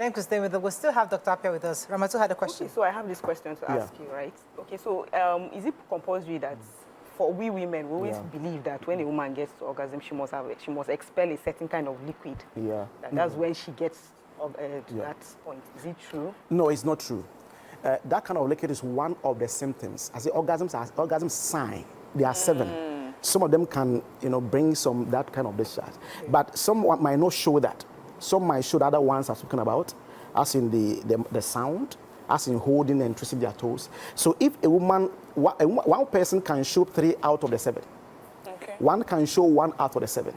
Thanks for staying with us. We'll still have Dr. Apia with us. Ramatu had a question. Okay, so I have this question to ask you, right? Okay, so is it compulsory that for we women, we always believe that when a woman gets to orgasm, she must expel a certain kind of liquid? Yeah. That's when she gets to that point. Is it true? No, it's not true. That kind of liquid is one of the symptoms. I say orgasm sign. There are 7. Some of them can, bring that kind of discharge. Okay. But some might not show that. Some might show the other ones I'm talking about, as in the sound, as in holding and twisting their toes. So if a woman, one person can show 3 out of the 7. Okay. One can show 1 out of the 7.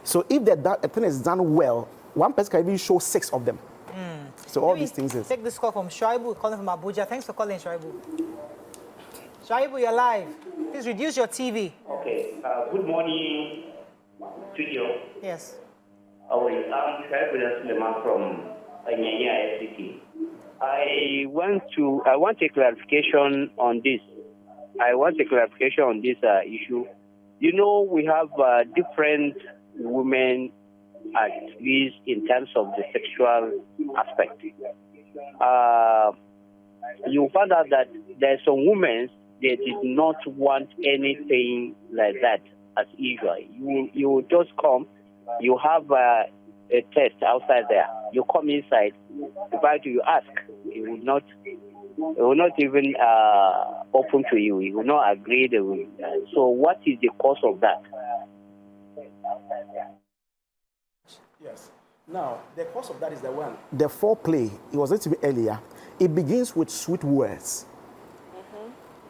So if the thing is done well, one person can even show 6 of them. So all these things is... Take this call from Shaibu, calling from Abuja. Thanks for calling, Shaibu. Shaibu, you're live. Please reduce your TV. Okay. Good morning, studio. Yes. I'm Shaibu Suleiman from Anyanya FCT. I want a clarification on this. Issue. We have different women, at least in terms of the sexual aspect. You found out that there are some women that did not want anything like that as usual. You just come, you have a test outside there. You come inside, you ask. It will not even open to you. It will not agree. So what is the cause of that? Yes. Now, the cause of that is the foreplay. It was said to me earlier. It begins with sweet words.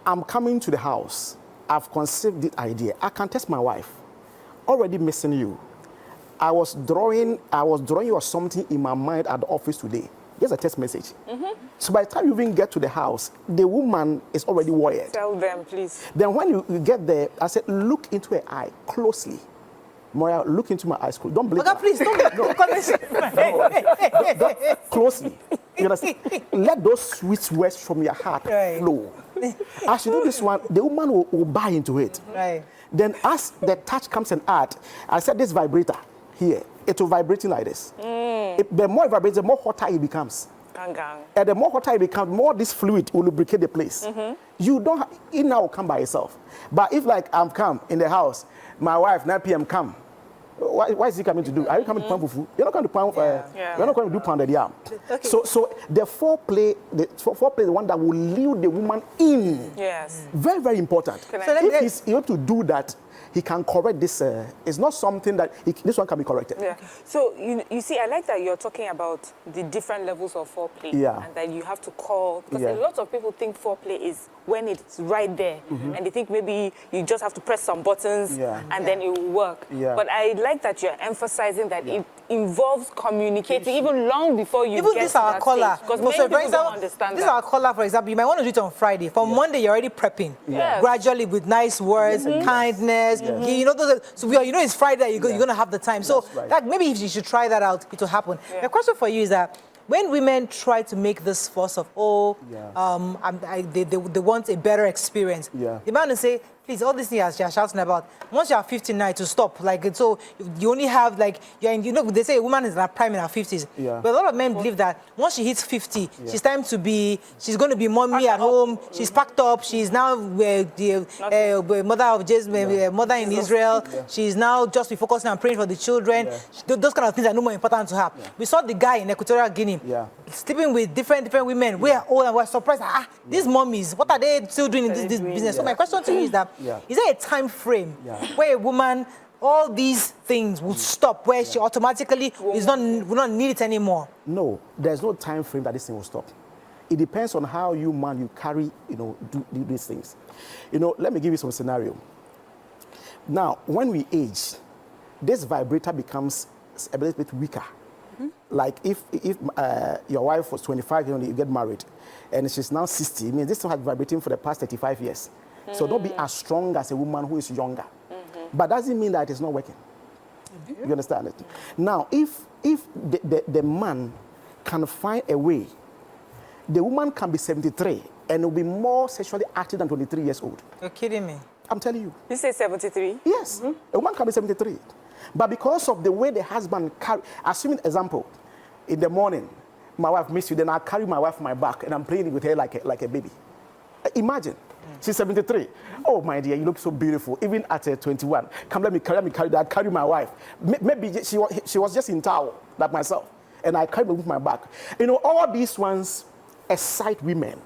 I'm coming to the house. I've conceived the idea. I can test my wife. Already missing you. I was drawing you or something in my mind at the office today. Just a text message. So by the time you even get to the house, the woman is already wired. Tell them, please. Then when you get there, I said, look into her eye closely. Moya, look into my eyes closely. Don't blink. Okay, please, don't closely. You understand? Let those sweet words from your heart flow. As you do this one, the woman will buy into it. Right. Then as the touch comes and add, I said this vibrator here, it will vibrating like this. The more it vibrates, the more hotter it becomes. And the more hotter it becomes, more this fluid will lubricate the place. It now will come by itself. But if like I'm come in the house, my wife, 9 p.m. come. Why is he coming to do? Are you coming to pound fufu? You're not going to pound. You're not going to do pounded yam. Okay. So the foreplay is the one that will lure the woman in. Yes. Very, very important. So if he's able to do that, he can correct this. It's not something that this one can be corrected. Yeah. So you see, I like that you're talking about the different levels of foreplay. Yeah. And that you have to call, because a lot of people think foreplay is when it's right there, and they think maybe you just have to press some buttons and then it will work. Yeah. But I like that you're emphasizing that it involves communicating even long before you get this to our that caller. stage. Because many people don't understand this is our caller, for example. You might want to do it on Friday. For Monday, you're already prepping. Gradually with nice words, kindness. You know, it's Friday, you're going to have the time. So that maybe if you should try that out, it will happen. The question for you is that when women try to make this force of, they want a better experience, the man will say, please, all these things you're shouting about, once you're 59 to stop, like, so you only have, like, they say a woman is in her prime in her 50s. Yeah. But a lot of men believe that once she hits 50, she's going to be mommy at home, she's packed up, she's now the mother of Jesus, mother in Israel, she's now just be focusing on praying for the children. Those kind of things are no more important to her. We saw the guy in Equatorial Guinea sleeping with different women. We are old and we're surprised, these mommies, what are they still doing in this business? So my question to you is that, is there a time frame where a woman, all these things will stop, where she automatically will not need it anymore? No, there's no time frame that this thing will stop. It depends on how you carry, do these things. Let me give you some scenario. Now, when we age, this vibrator becomes a little bit weaker. Like if your wife was 25, you get married, and she's now 60, I mean, this one has been vibrating for the past 35 years. So don't be as strong as a woman who is younger. But doesn't mean that it's not working. You understand it? Now, if the man can find a way, the woman can be 73 and will be more sexually active than 23 years old. You're kidding me. I'm telling you. You say 73? Yes. A woman can be 73. But because of the way the husband assuming example, in the morning, my wife miss you, then I carry my wife on my back and I'm playing with her like a baby. Imagine. She's 73. Oh, my dear, you look so beautiful. Even at 21. Come, let me carry that. I carry my wife. Maybe she was just in towel, like myself. And I carry her with my back. You know, all these ones excite women.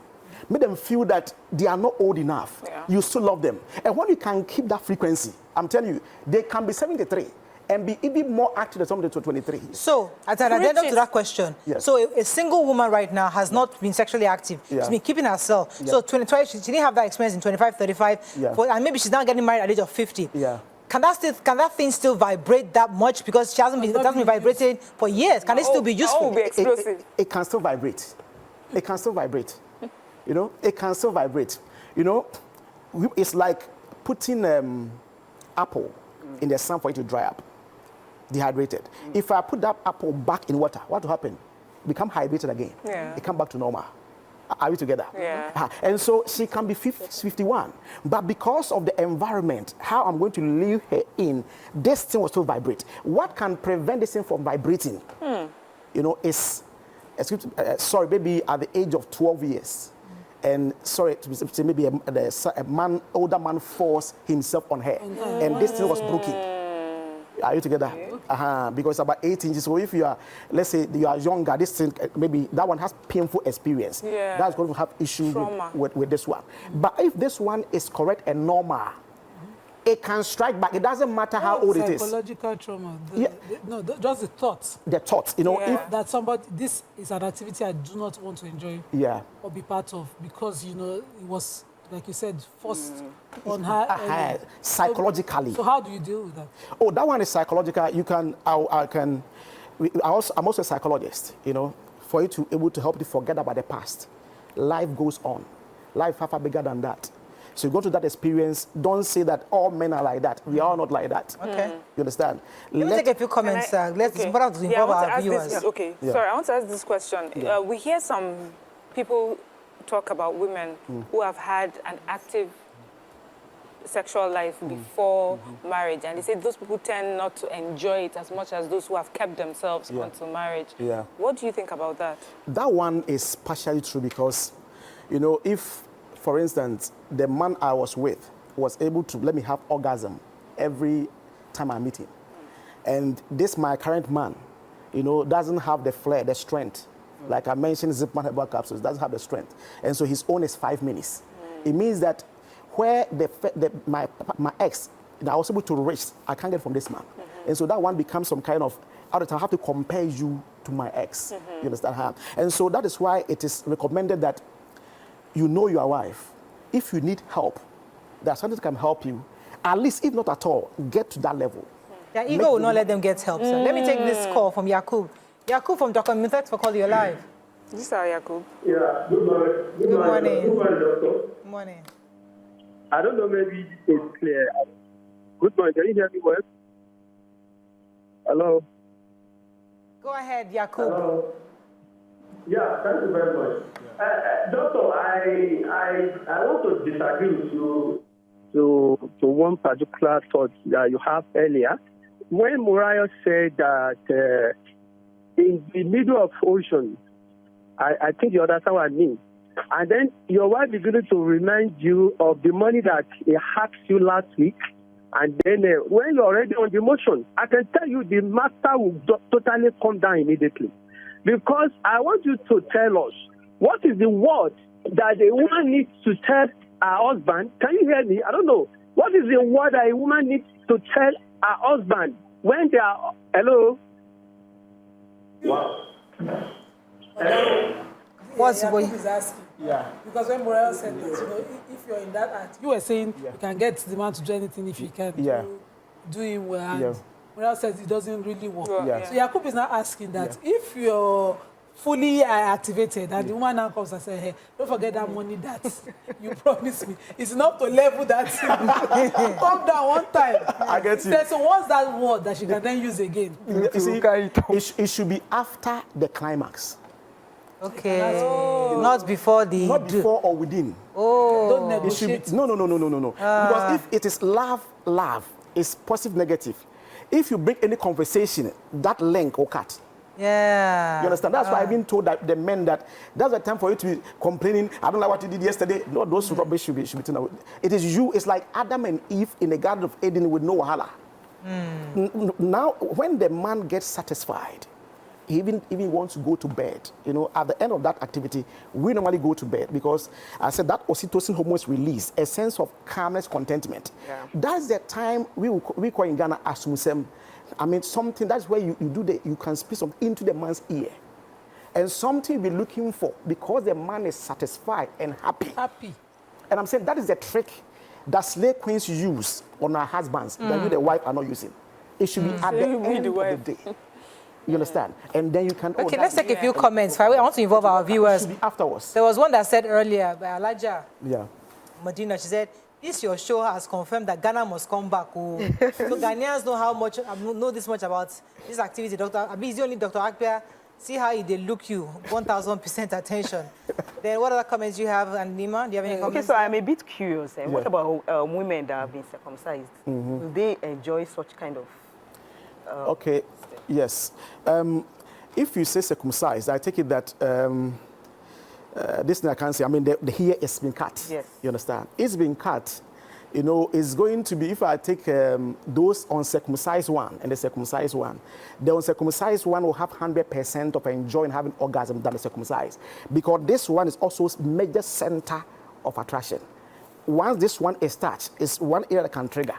Make them feel that they are not old enough. Yeah. You still love them. And when you can keep that frequency, I'm telling you, they can be 73 and be even more active than somebody to 23. So, as an addendum to that question, yes. So a single woman right now has not been sexually active. Yeah. She's been keeping herself. Yeah. So 25, she didn't have that experience in 25, 35, yeah. And maybe she's now getting married at the age of 50. Yeah. Can that thing still vibrate that much? Because it hasn't been vibrating for years. Can it still be useful? Be explosive. It can still vibrate. It can still vibrate. You know, it can still vibrate. You know, it's like putting apple in the sun for it to dry up, dehydrated. If I put that apple back in water, what will happen? Become hydrated again. Yeah. It come back to normal. Are we together? Yeah. And so she can be 51, but because of the environment, how I'm going to leave her in, this thing will still vibrate. What can prevent this thing from vibrating? You know, is maybe at the age of 12 years. And maybe a older man forced himself on her, and this thing was broken. Are you together? Because about 8 inches. So if you are, let's say you are younger, this thing maybe that one has painful experience. Yeah. That's going to have issue with this one. But if this one is correct and normal, it can strike back. It doesn't matter how old it is. Psychological trauma. Just the thoughts. The thoughts, you know, if that somebody, this is an activity I do not want to enjoy or be part of, because, you know, it was, like you said, forced on her. Psychologically. So how do you deal with that? Oh, that one is psychological. You can, I'm also a psychologist, you know, for you to able to help you forget about the past. Life goes on. Life far bigger than that. So you go to that experience, don't say that all men are like that. We are not like that. Okay. You understand? Let me take a few comments. Let's involve our viewers. Sorry, I want to ask this question. Yeah. We hear some people talk about women who have had an active sexual life before marriage, and they say those people tend not to enjoy it as much as those who have kept themselves until marriage. Yeah. What do you think about that? That one is partially true because, you know, if, for instance, the man I was with was able to let me have orgasm every time I meet him. And this, my current man, you know, doesn't have the flair, the strength. Like I mentioned, Zipman herbal capsules, doesn't have the strength. And so his own is 5 minutes. It means that where my ex that I was able to reach, I can't get from this man. And so that one becomes some kind of, I have to compare you to my ex. You understand how? And so that is why it is recommended that you know your wife. If you need help, that something can help you, at least if not at all, get to that level. Yeah, ego will not let them get help, sir. Let me take this call from Yakub. Yakub from Dr. Thanks for calling you live. This is Yakub. Yeah, good morning. Good morning. Good morning, doctor. Good morning. I don't know, maybe it's clear. Good morning. Can you hear me well? Hello? Go ahead, Yakub. Hello? Yeah, thank you very much. Doctor, I want to disagree with you to one particular thought that you have earlier. When Moriah said that in the middle of ocean, I think you understand what I mean. And then your wife is going to remind you of the money that he hacked you last week. And then when you're already on the motion, I can tell you the master will totally come down immediately. Because I want you to tell us, what is the word that a woman needs to tell her husband? Can you hear me? I don't know. What is the word that a woman needs to tell her husband when they are... Hello? Wow. What's what he's asking? Yeah. Because when Morel said that, you know, if you're in that act, you were saying you can get the man to do anything if you can do him well. And Morel says it doesn't really work. Yeah. So Yakub is now asking that if you're fully activated and the woman now comes and says, hey, don't forget that money that you promised me. It's enough to level that. Calm down one time. I get you. So what's that word that she can then use again? You see, it should be after the climax. Okay. Not before the... Not before or within. Oh. Don't negotiate. No. Because if it is love, it's positive, negative. If you break any conversation, that link will cut. Yeah. You understand? That's why I've been told that the men that that's the time for you to be complaining. I don't like what you did yesterday. No, those rubbish should be taken away. It is you. It's like Adam and Eve in the Garden of Eden with no wahala. Now, when the man gets satisfied, he even wants to go to bed. You know, at the end of that activity, we normally go to bed because I said that oxytocin hormone is released, a sense of calmness, contentment. Yeah. That's the time we call in Ghana asumsem. I mean, something, that's where you can speak something into the man's ear. And something you'll be looking for because the man is satisfied and happy. And I'm saying that is the trick that slave queens use on our husbands that you, the wife, are not using. It should be at the end of the day. You understand? And then you can... Okay, let's take a few comments. I want to involve our viewers. Afterwards. There was one that said earlier by Alaja. Yeah. Medina, she said, this your show has confirmed that Ghana must come back. Oh. So Ghanaians know this much about this activity. Dr. Abi is the only Dr. Akpia. See how they look you, 1,000% attention. Then what other comments you have, and Nima? Do you have any comments? Okay, so I'm a bit curious. What about women that have been circumcised? Do they enjoy such kind of... Okay, yes. If you say circumcised, I take it that this thing I can't say. I mean, the hair has been cut. Yes. You understand? It's been cut. You know, it's going to be, if I take those uncircumcised one and the circumcised one, the uncircumcised one will have 100% of enjoying having orgasm than the circumcised. Because this one is also major center of attraction. Once this one is touched, it's one area that can trigger.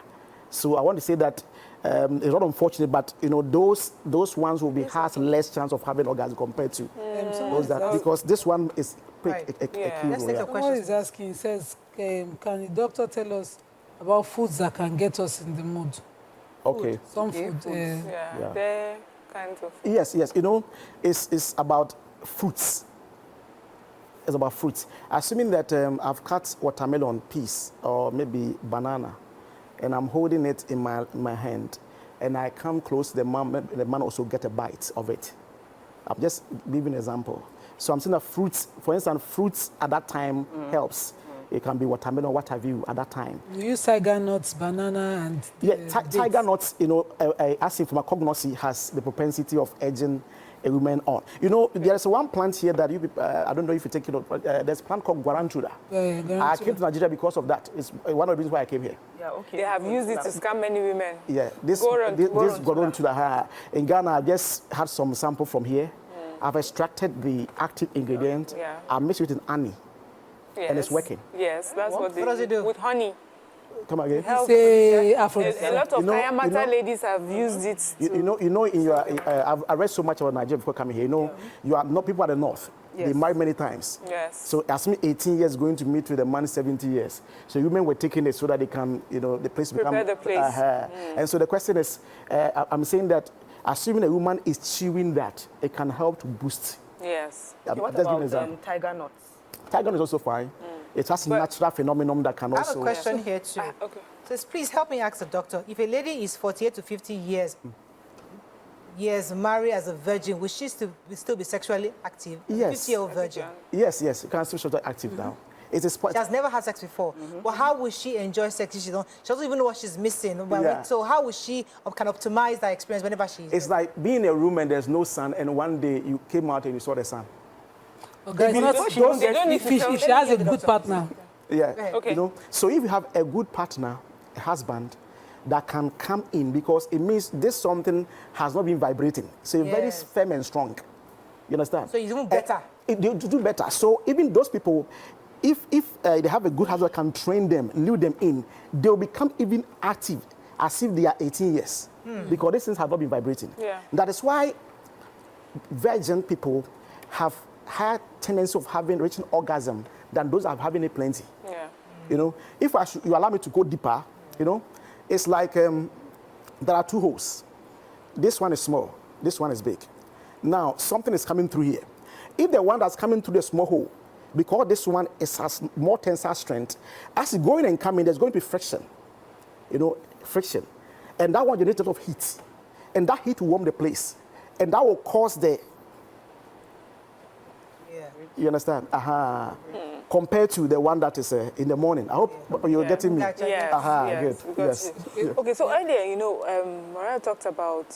So I want to say that it's not unfortunate, but you know those ones will has less chance of having orgasm compared to those that, because this one is quick. Let's take a question. Someone is asking, he says, can the doctor tell us about foods that can get us in the mood? Okay. Some food. They're kinds of. Yes. You know, it's about fruits. It's about fruits. Assuming that I've cut watermelon piece or maybe banana, and I'm holding it in my hand, and I come close to the man also get a bite of it. I'm just giving an example. So I'm saying that fruits, for instance, fruits at that time helps. It can be watermelon, what have you, at that time. We use tiger nuts, banana, and tiger nuts, you know, asking for my cognosy has the propensity of edging a woman on. You know, there's one plant here that you, I don't know if you take it, but there's a plant called guarantula. I came to Nigeria because of that. It's one of the reasons why I came here. Yeah, okay. They have used it to scam many women. Yeah, this guarantula. In Ghana, I just had some sample from here. I've extracted the active ingredient. I mixed it with honey. Yes. And it's working. Yes, that's what does it do? With honey. Come again. A lot of Kayamata ladies have used it. You know, in your, I read so much about Nigeria before coming here. You know, you are not people at the north. Yes. They married many times. Yes. So as me 18 years going to meet with a man 70 years. So women were taking it so that they can, you know, the place prepare the place. And so the question is, I'm saying that assuming a woman is chewing that, it can help to boost. Yes. What about tiger nuts? Tiger nut is also fine. It has a natural phenomenon that can also... I have a question here too. Okay. So please help me ask the doctor, if a lady is 48 to 50 years married as a virgin, will she still be sexually active? Yes. 50-year-old virgin? Yes, you can still sexually active now. It is she has never had sex before. But how will she enjoy sex if she doesn't even know what she's missing? So how will she can optimize that experience whenever she's... It's like being in a room and there's no sun, and one day you came out and you saw the sun. Okay, if she has a good partner. Yeah, okay. You know, so if you have a good partner, a husband, that can come in, because it means this something has not been vibrating. So you're very firm and strong. You understand? So you're doing better. They do better. So even those people, if they have a good husband, can train them, lure them in, they'll become even active as if they are 18 years. Because these things have not been vibrating. Yeah. That is why virgin people have higher tendency of reaching orgasm than those of having it plenty. Yeah. You know, if you allow me to go deeper, you know, it's like there are two holes. This one is small, this one is big. Now, something is coming through here. If the one that's coming through the small hole, because this one has more tensile strength, as it's going and coming, there's going to be friction. You know, friction. And that one generates a lot of heat. And that heat will warm the place. And that will cause the... You understand? compared to the one that is in the morning. I hope you're getting me. Yes, Good. Yes. Okay, so earlier, Mariah talked about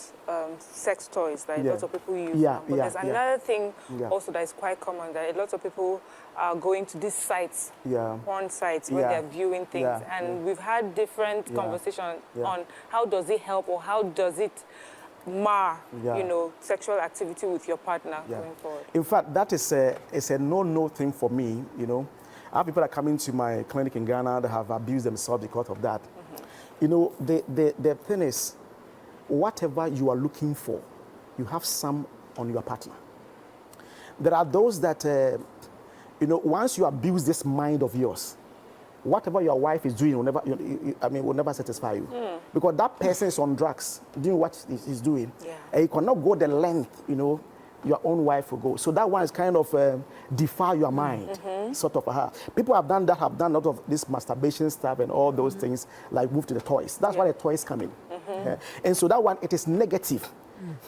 sex toys that lots of people use. But there's another thing also that is quite common, that a lot of people are going to these sites, porn sites, where they're viewing things. And we've had different conversations on how does it help or how does it mar, sexual activity with your partner going forward. In fact, that is a no-no thing for me, I have people that come into my clinic in Ghana that have abused themselves because of that. The thing is, whatever you are looking for, you have some on your partner. There are those that, once you abuse this mind of yours, whatever your wife is doing will never satisfy you. Because that person is on drugs, doing what he's doing. And you cannot go the length, your own wife will go. So that one is kind of defile your mind, sort of. People have done a lot of this masturbation stuff and all those things, like move to the toys. That's why the toys come in. And so that one, it is negative.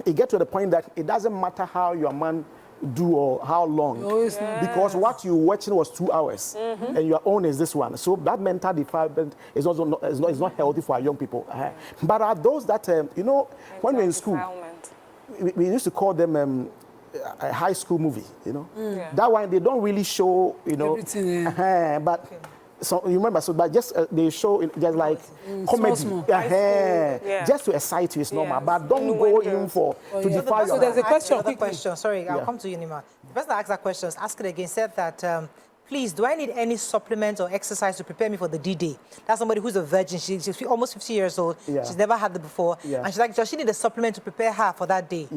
It gets to the point that it doesn't matter how your man do or how long, because what you watching was 2 hours and your own is this one. So that mental defilement is also not healthy for our young people. But are those that when we're in school, we used to call them a high school movie, that one they don't really show everything, but so you remember, but just they show it just like comedy, just to excite you, it's normal. But don't go in for to defy your. So there's a question. Sorry, I'll come to you, Nima. The person that asked that question, ask it again, said that, please, do I need any supplement or exercise to prepare me for the D-Day? That's somebody who's a virgin. She's almost 50 years old. She's never had it before. And she's like, does she need a supplement to prepare her for that day?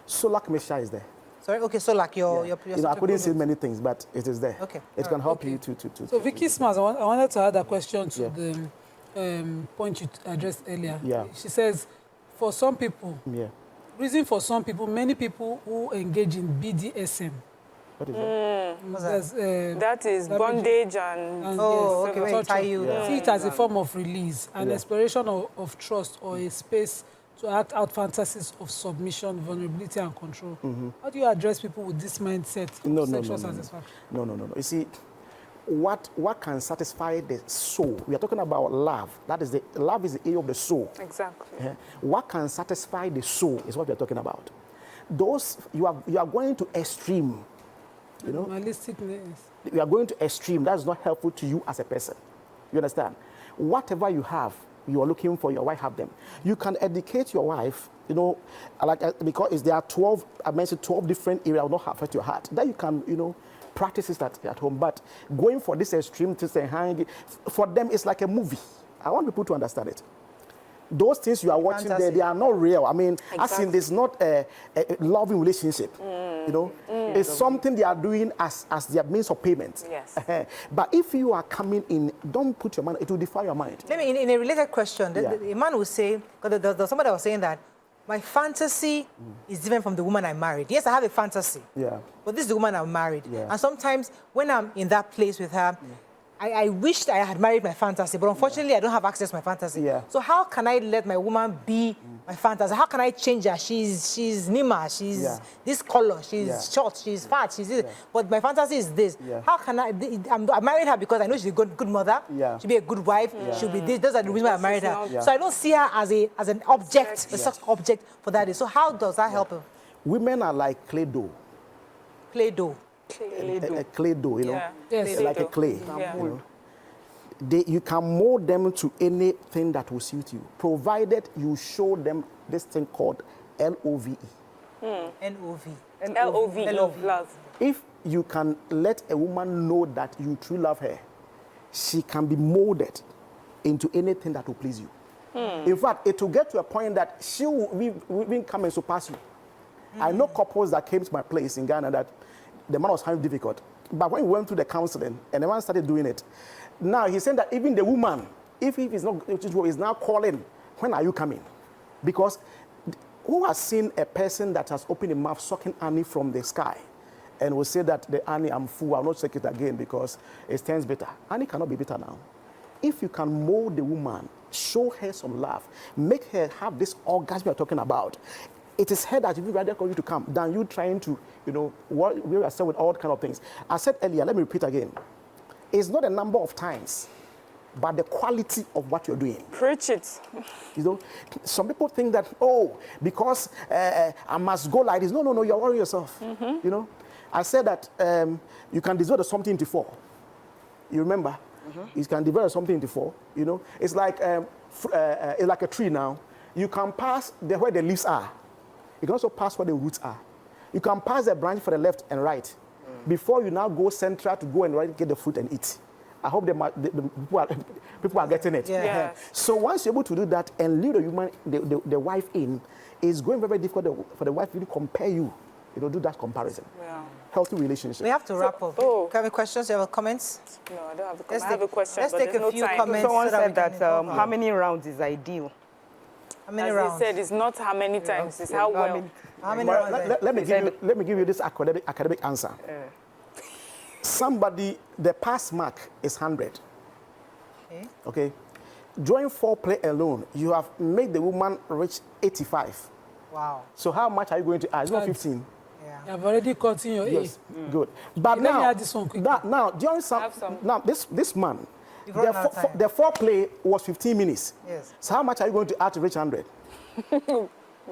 Solar Mesha is there. Sorry? Okay, so like your I couldn't say many things, but it is there. Okay. It can help you to. So Vicky Smas, I wanted to add a question to the point you addressed earlier. She says, for some people, reason for some people, many people who engage in BDSM. What is that? That is bondage and tie you. See it as a form of release, an exploration of trust or a space to act out fantasies of submission, vulnerability, and control. How do you address people with this mindset of sexual satisfaction? No. You see, what can satisfy the soul? We are talking about love. Love is the area of the soul. Exactly. What can satisfy the soul is what we are talking about. Those you are going to extreme. Animalisticness. You are going to extreme. That is not helpful to you as a person. You understand? Whatever you have, you are looking for, your wife have them. You can educate your wife, because there are 12, I mentioned 12 different areas will not affect your heart. That you can, practice it at home. But going for this extreme to say, for them, it's like a movie. I want people to understand it. Those things you are watching there, they are not real. I mean, as in, there's not a loving relationship. It's something they are doing as their means of payment. But if you are coming in, don't put your mind, it will defy your mind. Let me, in a related question, the man will say, because somebody was saying that my fantasy is different from the woman I married. Yes, I have a fantasy. But this is the woman I'm married. And sometimes when I'm in that place with her, I wished I had married my fantasy, but unfortunately, I don't have access to my fantasy. So how can I let my woman be my fantasy? How can I change her? She's Nima, she's this color, she's short, she's fat, she's this. But my fantasy is this. How can I married her because I know she's a good mother, she'll be a good wife, she'll be this. Those are the reasons why I married her. So I don't see her as an object, a sex object for that day. So how does that help her? Women are like clay dough. Clay dough. A clay dough, like a clay. You can mold them to anything that will suit you, provided you show them this thing called LOVE. Love. Love. If you can let a woman know that you truly love her, she can be molded into anything that will please you. In fact, it will get to a point that she will even come and surpass you. I know couples that came to my place in Ghana that the man was having difficult. But when we went through the counseling and the man started doing it, now he's saying that even the woman, if he's not, is now calling, when are you coming? Because who has seen a person that has opened a mouth sucking honey from the sky and will say that the honey, I'm full, I'll not take it again because it turns bitter. Honey cannot be bitter now. If you can mold the woman, show her some love, make her have this orgasm you're talking about, it is her that you rather call you to come than you trying to, what we are saying with all kind of things. I said earlier, let me repeat again. It's not a number of times, but the quality of what you're doing. Preach it. You know, some people think that, oh, because I must go like this. No, you're worrying yourself. You know, I said that you can divide something into 4. You remember? You can divide something into 4. You know, it's like a tree now. You can pass where the leaves are. You can also pass where the roots are. You can pass the branch for the left and right before you now go central to go and right, get the fruit and eat. I hope the people are getting it. Yeah. Yes. So once you're able to do that and lead the wife in, it's going very, very difficult for the wife to really compare you. You know, do that comparison. Yeah. Healthy relationship. We have to wrap up. Do you have any questions? Do you have comments? No, I don't have a comment. I have a question, let's but take there's a few time. comments. Someone said that how many rounds is ideal? How many As rounds? he said, it's not how many times, it's how well. How many rounds? Let me give you this academic answer. Somebody, the pass mark is 100. Okay. During foreplay alone, you have made the woman reach 85. Wow. So how much are you going to add? It's not 15. Yeah. You have already cut in your age. Good. But Let me add this one quickly. now during this man, the foreplay was 15 minutes. Yes. So how much are you going to add to reach 100?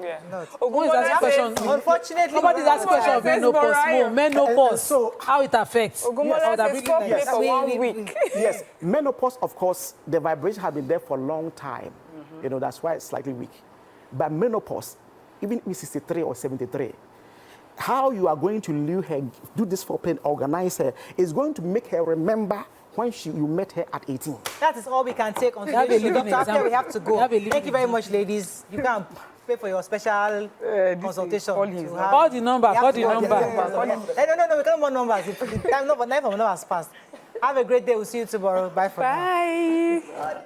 Yeah. Unfortunately, nobody's asking question of menopause. No, menopause. So how it affects. Ogunmola says foreplay for 1 week. Yes, menopause, of course, the vibration has been there for a long time. You know, that's why it's slightly weak. But menopause, even if 63 or 73, how you are going to lure her, do this foreplay, organize her, is going to make her remember when you met her at 18. That is all we can take on Have a today's show. living Dr. After we have to go. example. Thank you very much, ladies. You can pay for your special consultation. Call the number. Call the number. No, we can't more numbers. The time number has passed. Have a great day. We'll see you tomorrow. Bye for now. Bye.